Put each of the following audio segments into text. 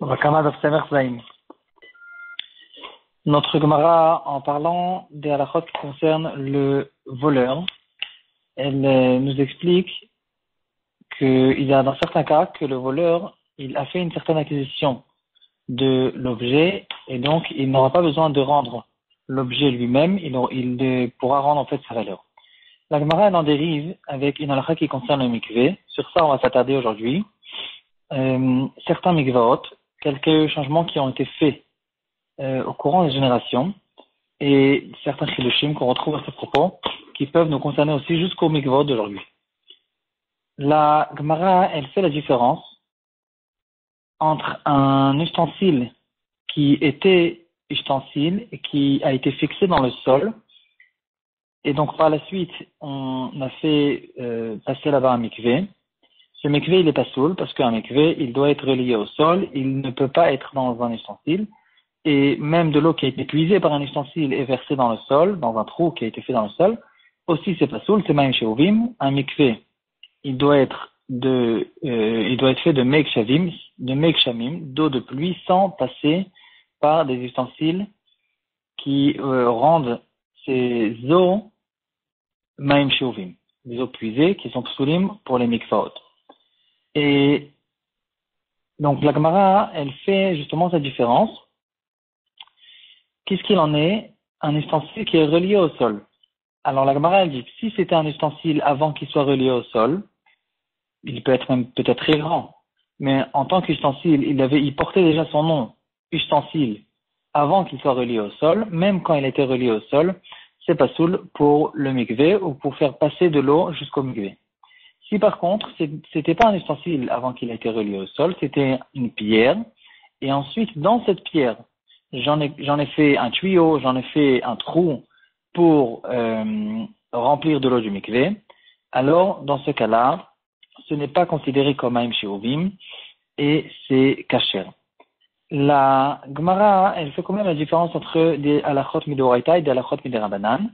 Vakama Daf Samer Zain. Notre Gemara, en parlant des halachot qui concernent le voleur, elle nous explique qu'il y a dans certains cas que le voleur, il a fait une certaine acquisition de l'objet et donc il n'aura pas besoin de rendre l'objet lui-même, il pourra rendre en fait sa valeur. La Gemara elle en dérive avec une halakha qui concerne le mikvé. Sur ça, on va s'attarder aujourd'hui. Certains mikvaot, quelques changements qui ont été faits au courant des générations et certains chidushim qu'on retrouve à ce propos qui peuvent nous concerner aussi jusqu'au mikvaot d'aujourd'hui. La Gemara, elle fait la différence entre un ustensile qui était ustensile et qui a été fixé dans le sol et donc par la suite on a fait passer là-bas un mikvé. Ce mikvé il est pas soul parce qu'un mikvé il doit être relié au sol, il ne peut pas être dans un ustensile et même de l'eau qui a été puisée par un ustensile est versée dans le sol, dans un trou qui a été fait dans le sol, aussi c'est pas soul, c'est maïm sheuvim. Un mikvé il doit être fait de meik shamim, d'eau de pluie, sans passer par des ustensiles qui rendent ces eaux maim sheuvim, des eaux puisées qui sont psulim pour les mikvaot. Et donc la Gemara, elle fait justement cette différence. Qu'est-ce qu'il en est? Un ustensile qui est relié au sol. Alors la Gemara, elle dit, si c'était un ustensile avant qu'il soit relié au sol, il peut être même peut-être très grand, mais en tant qu'ustensile, il portait déjà son nom, ustensile, avant qu'il soit relié au sol. Même quand il était relié au sol, c'est pas soul pour le mikvé ou pour faire passer de l'eau jusqu'au mikvé. Si par contre, c'était pas un ustensile avant qu'il ait été relié au sol, c'était une pierre, et ensuite dans cette pierre, j'en ai fait un tuyau, j'en ai fait un trou pour remplir de l'eau du mikvé, alors dans ce cas-là, ce n'est pas considéré comme un sheuvim et c'est kasher. La Gemara, elle fait quand même la différence entre des halachot midoraita et des halachot miderabanan.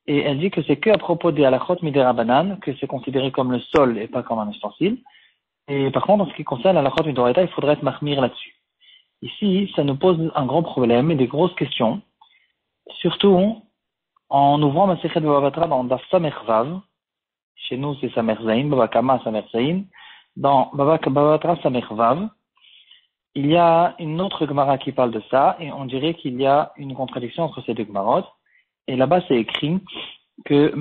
Et elle dit que c'est que à propos des halachot miderabanan que c'est considéré comme le sol et pas comme un ustensile. Et par contre, en ce qui concerne l'halachot midoraita, il faudrait être mahmir là-dessus. Ici, ça nous pose un grand problème et des grosses questions. Surtout, en ouvrant Masechet Bava Batra dans Daf Samer Vav. Chez nous, c'est Samer Zain, Baba Kama Samer Zain. Dans Bava Batra Samer Vav, il y a une autre Gemara qui parle de ça, et on dirait qu'il y a une contradiction entre ces deux Gemarot. Et là-bas, c'est écrit que,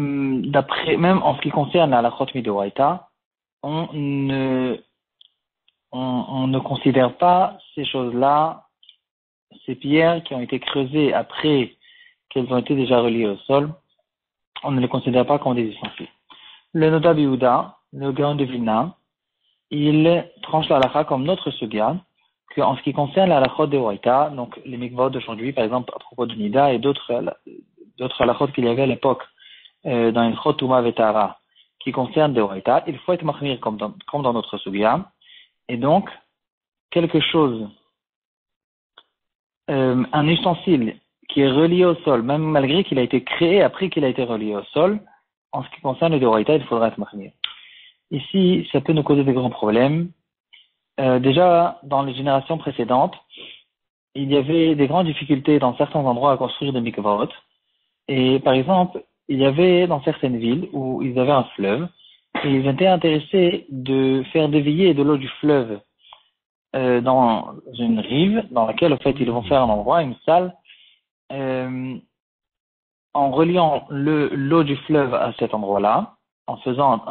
d'après, même en ce qui concerne la halachot midoraita, on ne considère pas ces choses-là, ces pierres qui ont été creusées après qu'elles ont été déjà reliées au sol, on ne les considère pas comme des ustensiles. Le Noda Biouda, le Gaon de Vilna, il tranche la halakha comme notre sugya, qu'en ce qui concerne la halachot de Horaïta, donc les mikvot d'aujourd'hui, par exemple, à propos de Nida et d'autres halachot qu'il y avait à l'époque, dans une chot Touma Vetara, qui concernent de Horaïta, il faut être mahmir comme dans notre sugya. Et donc, quelque chose, un ustensile qui est relié au sol, même malgré qu'il a été créé après qu'il a été relié au sol, en ce qui concerne le Horaïta, il faudra être mahmir. Ici, ça peut nous causer de grands problèmes. Déjà, dans les générations précédentes, il y avait des grandes difficultés dans certains endroits à construire des mikvot. Et par exemple, il y avait dans certaines villes où ils avaient un fleuve et ils étaient intéressés de faire dévier de l'eau du fleuve dans une rive dans laquelle, en fait, ils vont faire un endroit, une salle, en reliant l'eau du fleuve à cet endroit-là, en faisant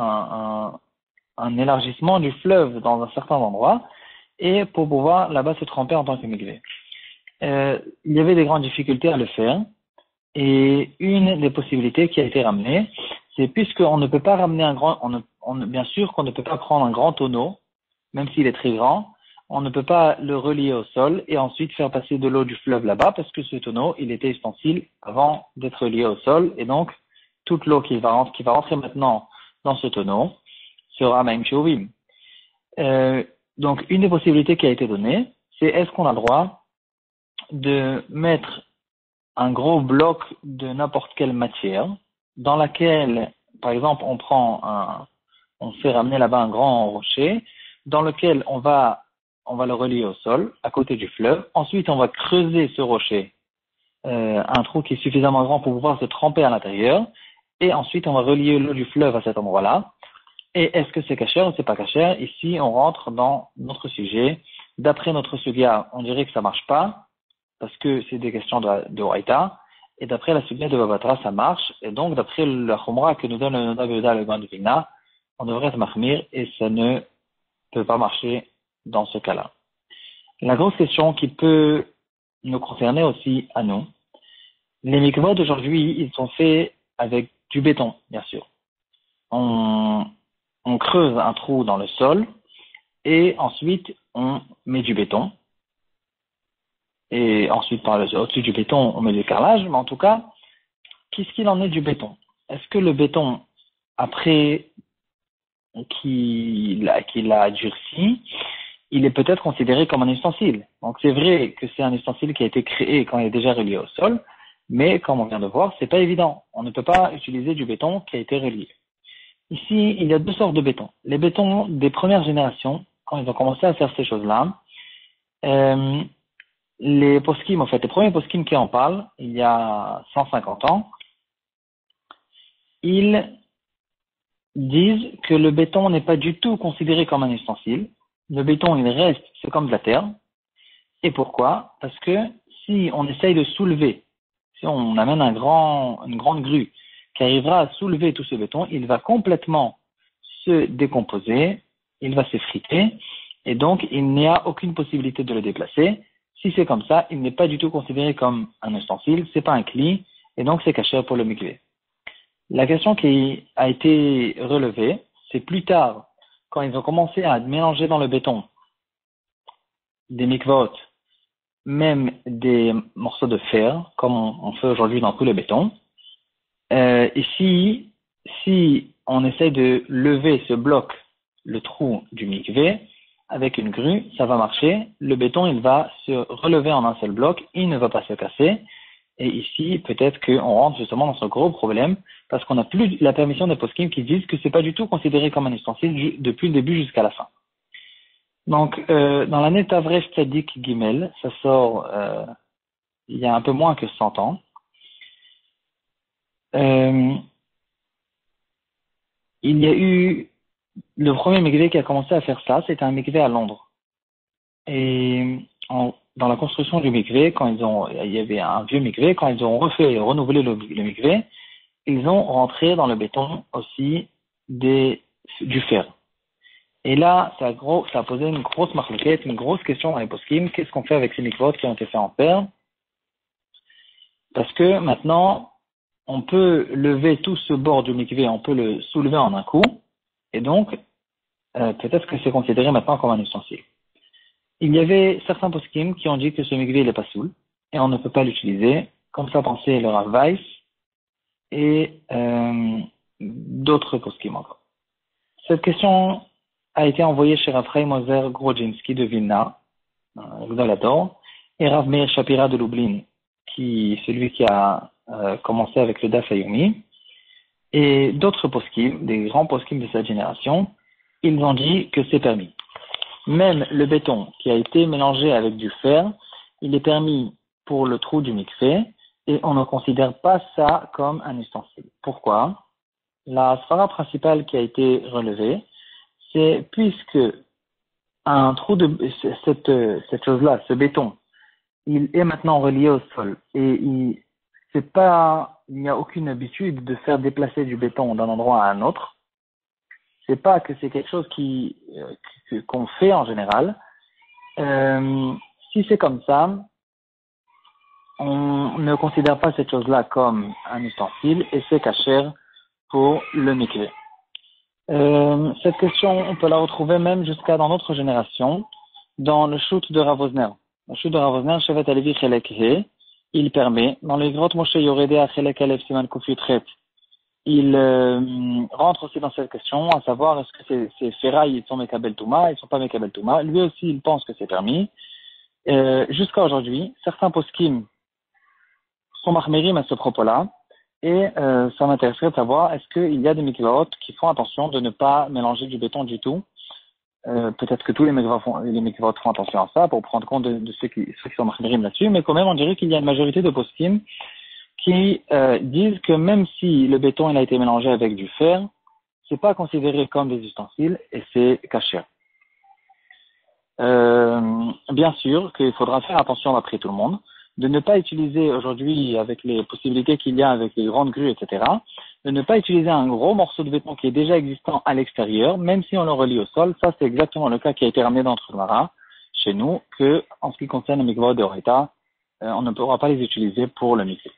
un élargissement du fleuve dans un certain endroit, et pour pouvoir là-bas se tremper en tant que mikvé. Il y avait des grandes difficultés à le faire, et une des possibilités qui a été ramenée, c'est puisqu'on ne peut pas ramener bien sûr qu'on ne peut pas prendre un grand tonneau, même s'il est très grand, on ne peut pas le relier au sol et ensuite faire passer de l'eau du fleuve là-bas, parce que ce tonneau, il était ustensile avant d'être relié au sol, et donc toute l'eau qui va rentrer maintenant dans ce tonneau sera maïm sheuvim. Donc, une des possibilités qui a été donnée, c'est est-ce qu'on a le droit de mettre un gros bloc de n'importe quelle matière dans laquelle, par exemple, on fait ramener là-bas un grand rocher dans lequel on va on va le relier au sol, à côté du fleuve. Ensuite, on va creuser ce rocher, un trou qui est suffisamment grand pour pouvoir se tremper à l'intérieur. Et ensuite, on va relier l'eau du fleuve à cet endroit-là. Et est-ce que c'est cachère ou c'est pas cachère? Ici, on rentre dans notre sujet. D'après notre sugia, on dirait que ça marche pas, parce que c'est des questions de Horaïta. Et d'après la sugia de Babatra, ça marche. Et donc, d'après la Khumra que nous donne le Noda Beuda, le Grand de Vilna, on devrait se mahmir et ça ne peut pas marcher dans ce cas-là. La grosse question qui peut nous concerner aussi à nous, les mikvot d'aujourd'hui, ils sont faits avec du béton, bien sûr. On creuse un trou dans le sol et ensuite on met du béton. Et ensuite, au-dessus du béton, on met du carrelage. Mais en tout cas, qu'est-ce qu'il en est du béton? Est-ce que le béton, après qu'il a durci, il est peut-être considéré comme un ustensile? Donc c'est vrai que c'est un ustensile qui a été créé quand il est déjà relié au sol, mais comme on vient de voir, c'est pas évident. On ne peut pas utiliser du béton qui a été relié. Ici, il y a deux sortes de béton. Les bétons des premières générations, quand ils ont commencé à faire ces choses-là, les poskim, en fait, les premiers poskim qui en parlent, il y a 150 ans, ils disent que le béton n'est pas du tout considéré comme un ustensile. Le béton, il reste, c'est comme de la terre. Et pourquoi? Parce que si on essaye de soulever, si on amène une grande grue qui arrivera à soulever tout ce béton, il va complètement se décomposer, il va s'effriter, et donc il n'y a aucune possibilité de le déplacer. Si c'est comme ça, il n'est pas du tout considéré comme un ustensile, c'est pas un cli, et donc c'est caché pour le mikvé. La question qui a été relevée, c'est plus tard, quand ils ont commencé à mélanger dans le béton des mikvot, même des morceaux de fer, comme on fait aujourd'hui dans tous les bétons. Ici, si on essaie de lever ce bloc, le trou du mikvé, avec une grue, ça va marcher. Le béton, il va se relever en un seul bloc, il ne va pas se casser. Et ici, peut-être qu'on rentre justement dans ce gros problème, parce qu'on n'a plus la permission des poskim qui disent que c'est pas du tout considéré comme un ustensile depuis le début jusqu'à la fin. Donc, dans l'année Tavresh Tzadik Gimel, ça sort il y a un peu moins que 100 ans. Il y a eu le premier mikvé qui a commencé à faire ça, c'était un mikvé à Londres. Et dans la construction du mikvé, il y avait un vieux mikvé, quand ils ont renouvelé le mikvé, ils ont rentré dans le béton aussi du fer. Et là, ça a posé une grosse marloquette, une grosse question dans les poskim. Qu'est-ce qu'on fait avec ces mikvot qui ont été faits en fer? Parce que maintenant, on peut lever tout ce bord du mikvé, on peut le soulever en un coup. Et donc, peut-être que c'est considéré maintenant comme un ustensile. Il y avait certains poskim qui ont dit que ce mikvé il est pas soul et on ne peut pas l'utiliser. Comme ça pensait le Rav Weiss et d'autres poskim encore. Cette question a été envoyée chez Rav Chaim Ozer Grodzinski de Vilna, Gdolador, et Rav Meir Shapira de Lublin, celui qui a commencé avec le Daf Yomi, et d'autres poskim, des grands poskim de cette génération, ils ont dit que c'est permis. Même le béton qui a été mélangé avec du fer, il est permis pour le trou du mikvé et on ne considère pas ça comme un ustensile. Pourquoi? La svara principale qui a été relevée, c'est puisque un trou cette chose-là, ce béton, il est maintenant relié au sol et il n'y a aucune habitude de faire déplacer du béton d'un endroit à un autre. C'est pas que c'est quelque chose qu'on fait en général. Si c'est comme ça, on ne considère pas cette chose-là comme un ustensile et c'est cachère pour le mikvé. Cette question, on peut la retrouver même jusqu'à dans notre génération, dans le shoot de Rav Wosner. Le shoot de Rav Wosner, Shevet Alevi Chelek He, il permet, dans les grottes Moshe Yoredé à Chelek Alev Siman Kuf Yutret, il rentre aussi dans cette question, à savoir est-ce que ces ferrailles ils sont Mekabel Touma, ils sont pas Mekabel Touma. Lui aussi, il pense que c'est permis. Jusqu'à aujourd'hui, certains poskim sont mahmérim à ce propos-là, et ça m'intéresserait de savoir est-ce qu'il y a des mikvaot qui font attention de ne pas mélanger du béton du tout peut-être que tous les mikvot font attention à ça pour prendre compte de ceux qui sont marmirim là-dessus, mais quand même on dirait qu'il y a une majorité de poskim qui disent que même si le béton il a été mélangé avec du fer, c'est pas considéré comme des ustensiles et c'est caché. Bien sûr qu'il faudra faire attention d'après tout le monde, de ne pas utiliser aujourd'hui, avec les possibilités qu'il y a avec les grandes grues, etc., de ne pas utiliser un gros morceau de béton qui est déjà existant à l'extérieur, même si on le relie au sol. Ça, c'est exactement le cas qui a été ramené dans notre Gemara, chez nous, que, en ce qui concerne le mikvah de Horeta, on ne pourra pas les utiliser pour le mikvah.